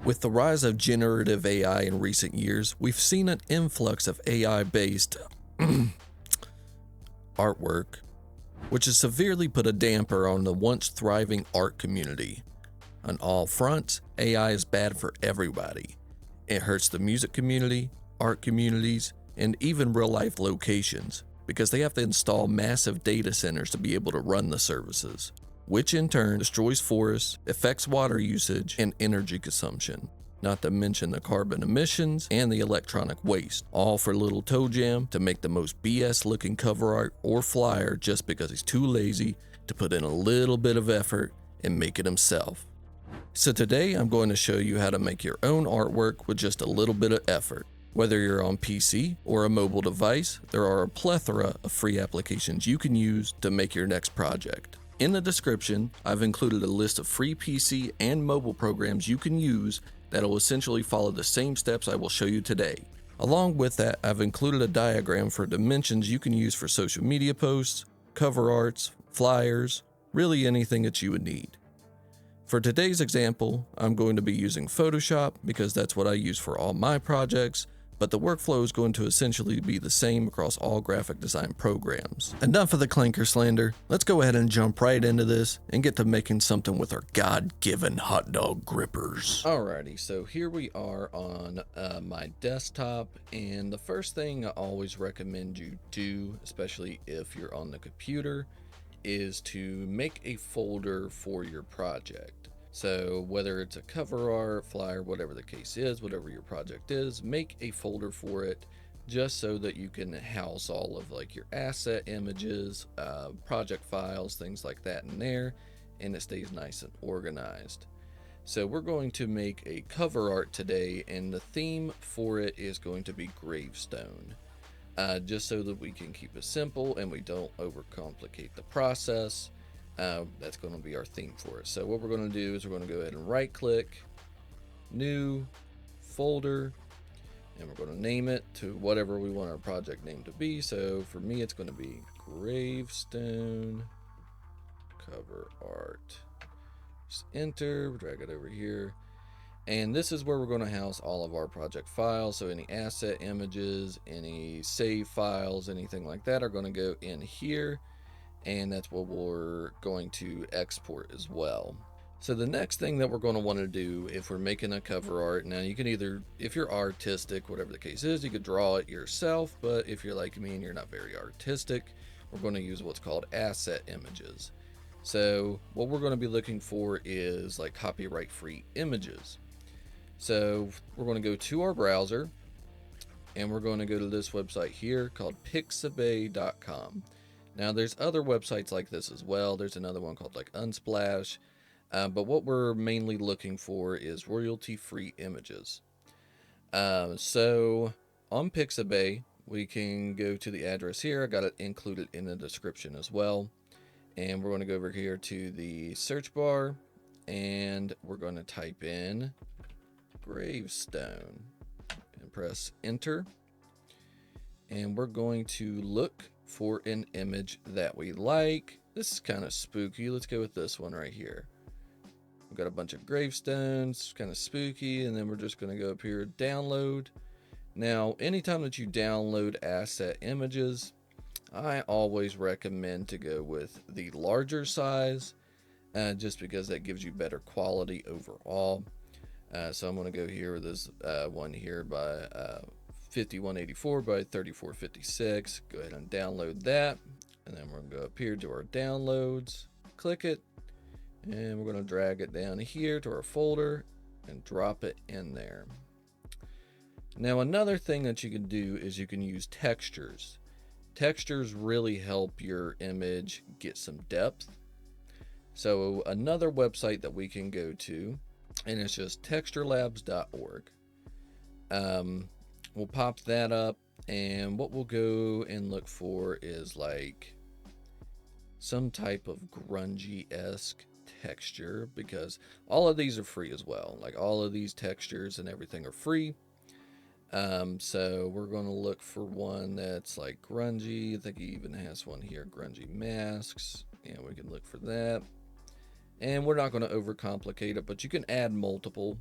With the rise of generative AI in recent years, we've seen an influx of AI-based artwork, which has severely put a damper on the once thriving art community. On all fronts, AI is bad for everybody. It hurts the music community, art communities, and even real-life locations, because they have to install massive data centers to be able to run the services, which in turn destroys forests, affects water usage, and energy consumption. Not to mention the carbon emissions and the electronic waste, all for little Toe Jam to make the most BS looking cover art or flyer just because he's too lazy to put in a little bit of effort and make it himself. So today I'm going to show you how to make your own artwork with just a little bit of effort. Whether you're on PC or a mobile device, there are a plethora of free applications you can use to make your next project. In the description, I've included a list of free PC and mobile programs you can use that'll essentially follow the same steps I will show you today. Along with that, I've included a diagram for dimensions you can use for social media posts, cover arts, flyers, really anything that you would need. For today's example, I'm going to be using Photoshop because that's what I use for all my projects, but the workflow is going to essentially be the same across all graphic design programs. Enough of the clanker slander, let's go ahead and jump right into this and get to making something with our God-given hot dog grippers. Alrighty, so here we are on my desktop, and the first thing I always recommend you do, especially if you're on the computer, is to make a folder for your project. So whether it's a cover art, flyer, whatever the case is, whatever your project is, make a folder for it just so that you can house all of like your asset images, project files, things like that in there, and it stays nice and organized. So we're going to make a cover art today, and the theme for it is going to be gravestone. Just so that we can keep it simple and we don't overcomplicate the process. That's going to be our theme for it. So what we're going to do is we're going to go ahead and right click, new folder, and we're going to name it to whatever we want our project name to be. So for me, it's going to be gravestone cover art. Just enter, drag it over here. And this is where we're going to house all of our project files. So any asset images, any save files, anything like that are going to go in here. And that's what we're going to export as well. So the next thing that we're going to want to do if we're making a cover art, now you can either, if you're artistic, whatever the case is, you could draw it yourself. But if you're like me and you're not very artistic, we're going to use what's called asset images. So what we're going to be looking for is like copyright free images. So we're going to go to our browser and we're going to go to this website here called pixabay.com. Now there's other websites like this as well. There's another one called like Unsplash, but what we're mainly looking for is royalty-free images. So on Pixabay, we can go to the address here. I got it included in the description as well. And we're going to go over here to the search bar and we're going to type in gravestone and press enter. And we're going to look for an image that we like. This is kind of spooky. Let's go with this one right here. We've got a bunch of gravestones, kind of spooky, and then we're just going to go up here, download. Now, anytime that you download asset images, I always recommend to go with the larger size, just because that gives you better quality overall. So I'm going to go here with this one here by 5184 by 3456. Go ahead and download that, and then we're going to go up here to our downloads, click it, and we're going to drag it down here to our folder and drop it in there. Now another thing that you can do is you can use textures. Textures really help your image get some depth. So another website that we can go to, and it's just texturelabs.org. We'll pop that up, and what we'll go and look for is like some type of grungy-esque texture, because all of these are free as well. Like all of these textures and everything are free. So we're going to look for one that's like grungy. I think he even has one here, grungy masks, and we can look for that. And we're not going to overcomplicate it, but you can add multiple.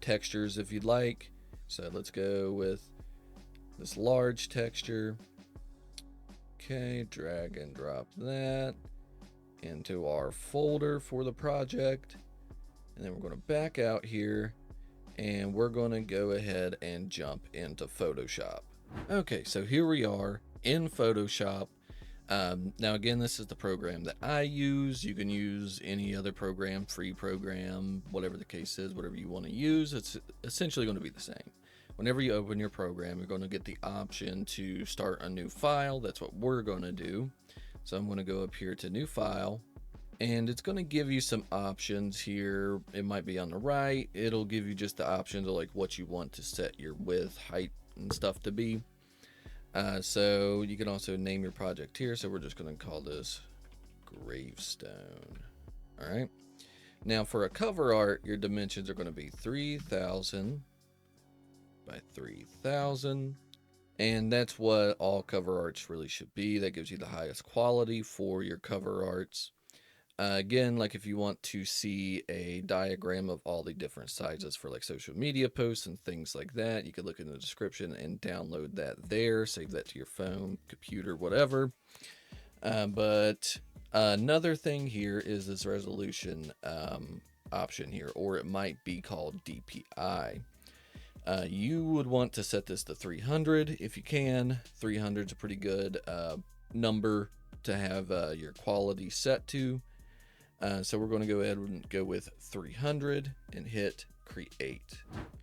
textures if you'd like. So let's go with this large texture. Okay, drag and drop that into our folder for the project. And then we're going to back out here and we're going to go ahead and jump into Photoshop. Okay, so here we are in Photoshop. Now again, this is the program that I use. You can use any other program, free program, whatever the case is, whatever you want to use. It's essentially going to be the same. Whenever you open your program, you're going to get the option to start a new file. That's what we're going to do. So I'm going to go up here to new file, and it's going to give you some options here. It might be on the right. It'll give you just the options of like what you want to set your width, height, and stuff to be. So you can also name your project here. So we're just going to call this Gravestone. All right. Now for a cover art, your dimensions are going to be 3000 by 3000. And that's what all cover arts really should be. That gives you the highest quality for your cover arts. Again, like if you want to see a diagram of all the different sizes for like social media posts and things like that, you could look in the description and download that there, save that to your phone, computer, whatever. But another thing here is this resolution option here, or it might be called DPI. You would want to set this to 300 if you can. 300 is a pretty good number to have your quality set to. So we're going to go ahead and go with 300 and hit create.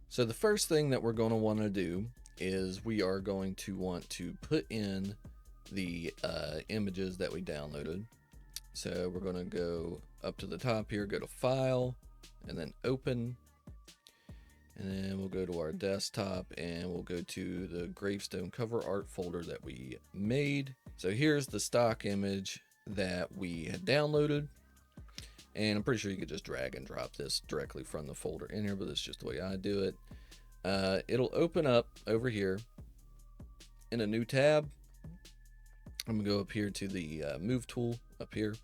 So the first thing that we're going to want to do is we are going to want to put in the images that we downloaded. So we're going to go up to the top here, go to file, and then open. And then we'll go to our desktop and we'll go to the Gravestone cover art folder that we made. So here's the stock image that we had downloaded. And I'm pretty sure you could just drag and drop this directly from the folder in here, but that's just the way I do it. It'll open up over here in a new tab. I'm gonna go up here to the move tool up here,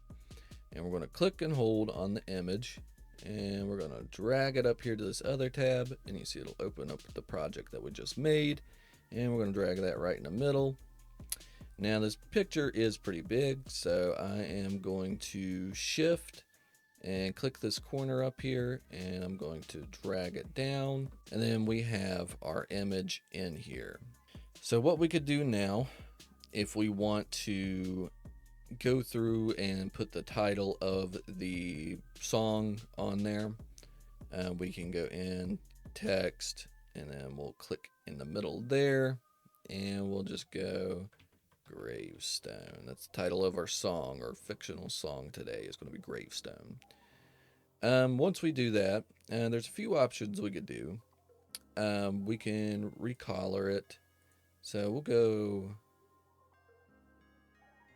and we're gonna click and hold on the image, and we're gonna drag it up here to this other tab, and you see it'll open up the project that we just made, and we're gonna drag that right in the middle. Now this picture is pretty big, so I am going to shift and click this corner up here, and I'm going to drag it down, and then we have our image in here. So what we could do now, if we want to go through and put the title of the song on there, we can go in text, and then we'll click in the middle there, and we'll just go Gravestone. That's the title of our song. Our fictional song today is going to be Gravestone. Once we do that, there's a few options we could do. We can recolor it. So we'll go,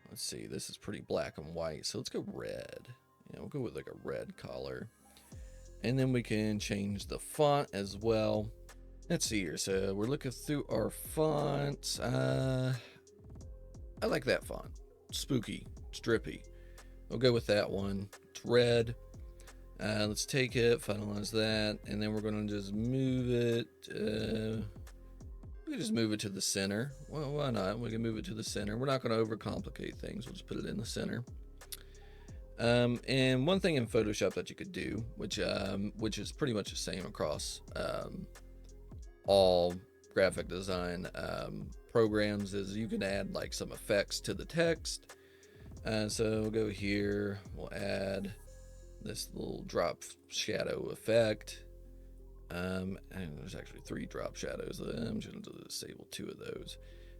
let's see, this is pretty black and white, so let's go red. Yeah, we'll go with like a red color. And then we can change the font as well. Let's see here. So we're looking through our fonts. I like that font. Spooky. It's drippy. We'll go with that one. It's red. Let's take it, finalize that, and then we're going to just move it. We can just move it to the center. Well, why not? We can move it to the center. We're not going to overcomplicate things. We'll just put it in the center. And one thing in Photoshop that you could do, which is pretty much the same across all graphic design programs, is you can add like some effects to the text. So we'll go here, we'll add this little drop shadow effect. And there's actually 3 drop shadows. I'm just going to disable 2 of those.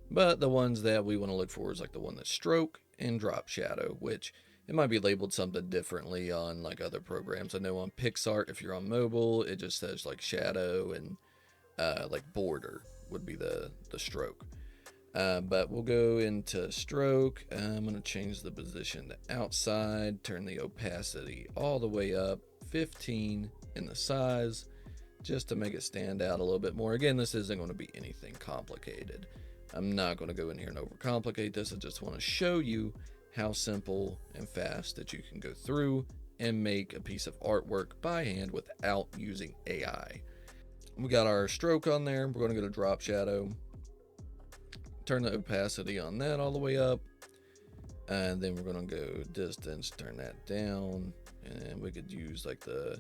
But the ones that we want to look for is like the one that's stroke and drop shadow, which it might be labeled something differently on like other programs. I know on PicsArt, if you're on mobile, it just says like shadow, and like border would be the stroke. But we'll go into stroke. I'm going to change the position to outside, turn the opacity all the way up, 15 in the size, just to make it stand out a little bit more. Again, this isn't going to be anything complicated. I'm not going to go in here and overcomplicate this. I just want to show you how simple and fast that you can go through and make a piece of artwork by hand without using AI. We got our stroke on there. We're going to go to drop shadow, turn the opacity on that all the way up, and then we're going to go distance, turn that down, and then we could use like the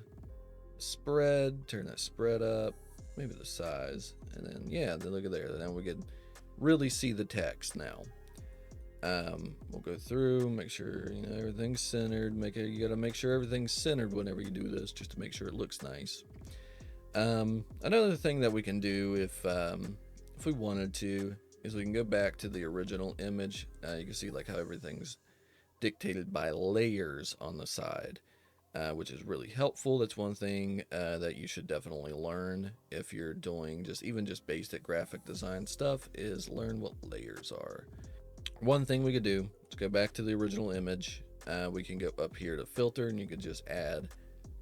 spread, turn that spread up, maybe the size, and then yeah, then look at there. Then we could really see the text now. We'll go through, make sure everything's centered. You gotta make sure everything's centered whenever you do this, just to make sure it looks nice. Another thing that we can do if we wanted to is we can go back to the original image. You can see like how everything's dictated by layers on the side, which is really helpful. That's one thing that you should definitely learn if you're doing just basic graphic design stuff, is learn what layers are. One thing we could do is go back to the original image. We can go up here to filter, and you could just add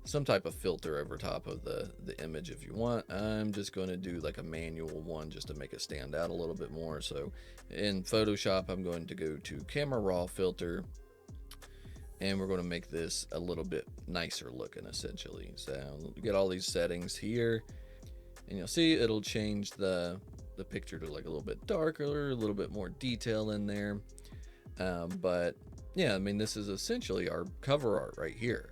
some type of filter over top of the image if you want. I'm just going to do like a manual one just to make it stand out a little bit more. So in Photoshop, I'm going to go to Camera Raw filter, and we're going to make this a little bit nicer looking essentially. So you get all these settings here, and you'll see it'll change the picture to like a little bit darker, a little bit more detail in there. But yeah, I mean, this is essentially our cover art right here.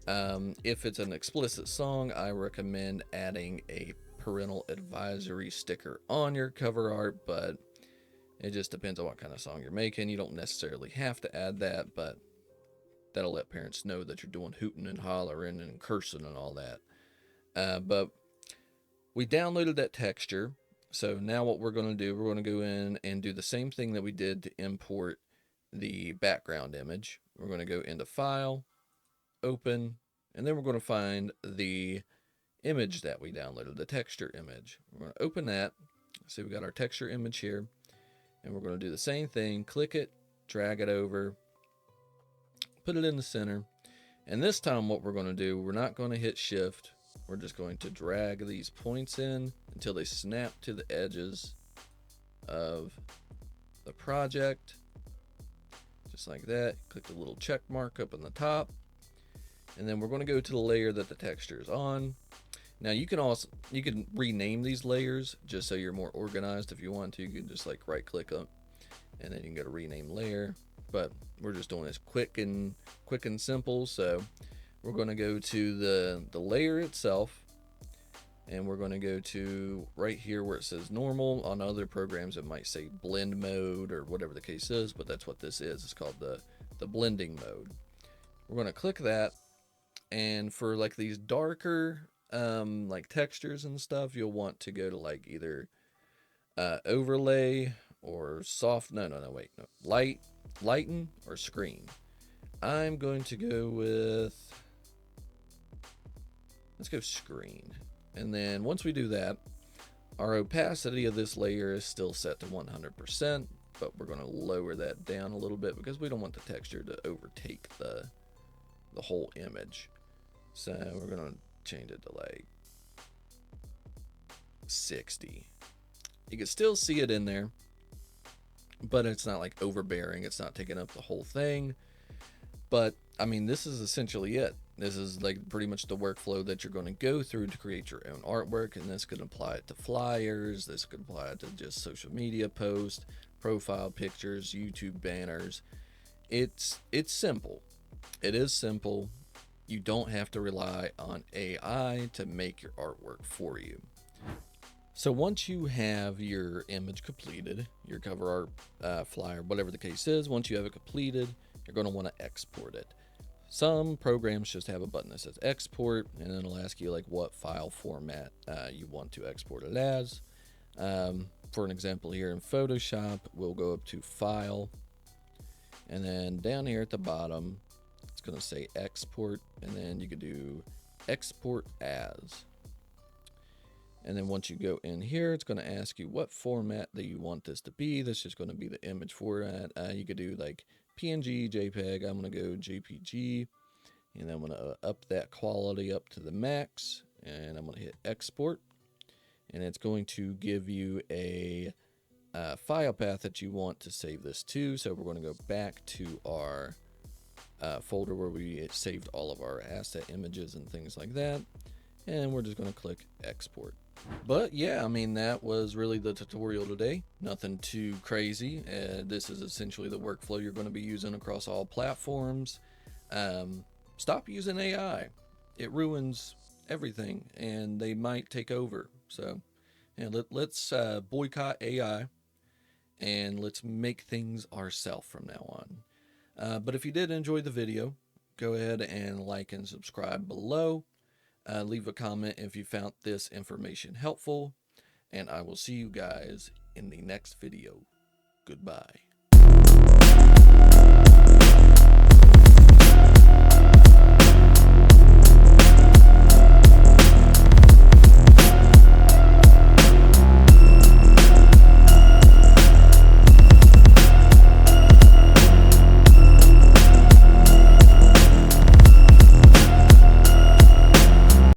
If it's an explicit song, I recommend adding a parental advisory sticker on your cover art, but it just depends on what kind of song you're making. You don't necessarily have to add that, but that'll let parents know that you're doing hooting and hollering and cursing and all that. But we downloaded that texture. So now what we're going to do, we're going to go in and do the same thing that we did to import the background image. We're going to go into File, Open, and then we're going to find the image that we downloaded, the texture image. We're going to open that. See, we got our texture image here, and we're going to do the same thing. Click it, drag it over, put it in the center. And this time what we're going to do, we're not going to hit Shift. We're just going to drag these points in until they snap to the edges of the project. Just like that. Click the little check mark up on the top. And then we're going to go to the layer that the texture is on. Now you can rename these layers just so you're more organized. If you want to, you can just like right click up and then you can go to rename layer. But we're just doing this quick and simple. So we're going to go to the layer itself, and we're going to go to right here where it says normal. On other programs it might say blend mode or whatever the case is, but that's what this is. It's called the blending mode. We're going to click that, and for like these darker like textures and stuff, you'll want to go to like either overlay or lighten or screen. I'm going to go with, let's go screen. And then once we do that, our opacity of this layer is still set to 100%, but we're going to lower that down a little bit because we don't want the texture to overtake the whole image. So we're going to change it to like 60. You can still see it in there, but it's not like overbearing. It's not taking up the whole thing. But I mean, this is essentially it. This is like pretty much the workflow that you're going to go through to create your own artwork. And this could apply it to flyers. This could apply it to just social media posts, profile pictures, YouTube banners. It's simple. It is simple. You don't have to rely on AI to make your artwork for you. So once you have your image completed, your cover art, flyer, whatever the case is, once you have it completed, you're going to want to export it. Some programs just have a button that says export, and then it'll ask you like what file format you want to export it as. For an example here in Photoshop, we'll go up to File, and then down here at the bottom, it's going to say export, and then you could do export as. And then once you go in here, it's going to ask you what format that you want this to be. This is just going to be the image format. You could do like PNG, JPEG. I'm going to go JPG, and I'm going to up that quality up to the max, and I'm going to hit export, and it's going to give you a file path that you want to save this to. So we're going to go back to our folder where we saved all of our asset images and things like that. And we're just going to click export. But yeah, I mean, that was really the tutorial today. Nothing too crazy. This is essentially the workflow you're going to be using across all platforms. Stop using AI. It ruins everything and they might take over. So yeah, let's boycott AI and let's make things ourselves from now on. But if you did enjoy the video, go ahead and like and subscribe below. Leave a comment if you found this information helpful, and I will see you guys in the next video. Goodbye.